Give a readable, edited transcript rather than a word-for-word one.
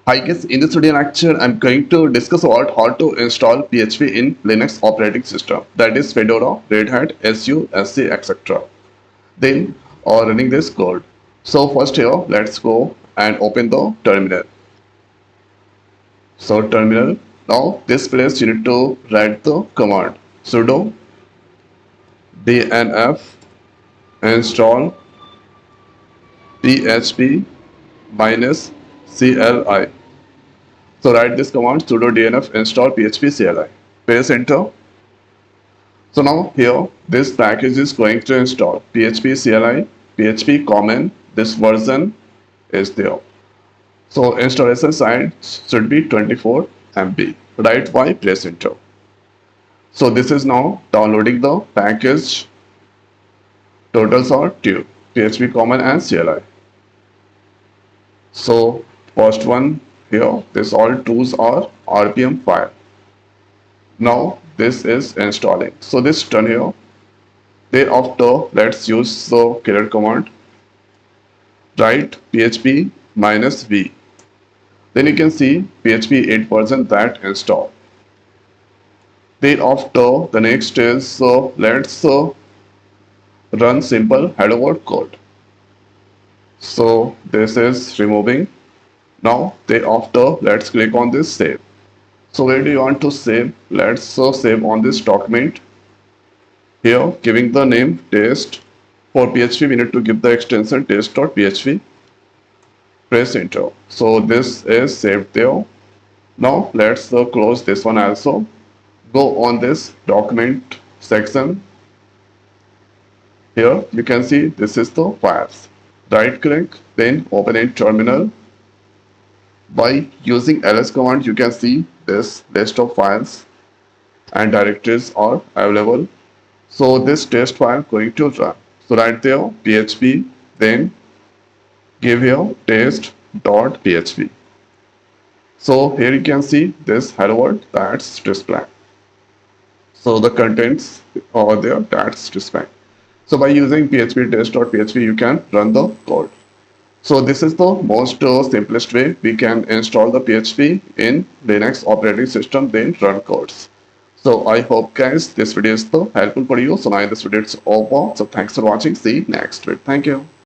Hi guys, in this video lecture, I'm going to discuss about how to install PHP in Linux operating system. That is Fedora, Red Hat, SU, SC, etc. Then, running this code. So first here, let's go and open the terminal. So terminal. Now this place you need to write the command sudo dnf install php minus CLI. So write this command sudo dnf install php CLI. Press enter. So now here this package is going to install PHP CLI, PHP common. This version is there. So installation size should be 24 MB. Right Y press enter. So this is now downloading the package. Totals are 2 PHP common and CLI. So first one here, this all tools are RPM file. Now this is installing. So this done here. Thereafter, let's use the killer command. Write php minus v. Then you can see PHP 8 version that install. Thereafter, the next is let's run simple hello world code. So this is removing. Now thereafter, let's click on this save. So where do you want to save? Let's save on this document. Here, giving the name test. For PHP, we need to give the extension test.php. Press enter. So this is saved there. Now let's close this one also. Go on this document section. Here you can see this is the files. Right click, then open in terminal. By using ls command, you can see this list of files and directories are available. So this test file going to run. So right there php, then give here test.php. So here you can see this hello world that's display. So the contents are there that's display. So by using php test.php, you can run the code. So this is the most simplest way we can install the PHP in Linux operating system, then run codes. So I hope guys this video is helpful for you. So now this video is over. So thanks for watching. See you next week. Thank you.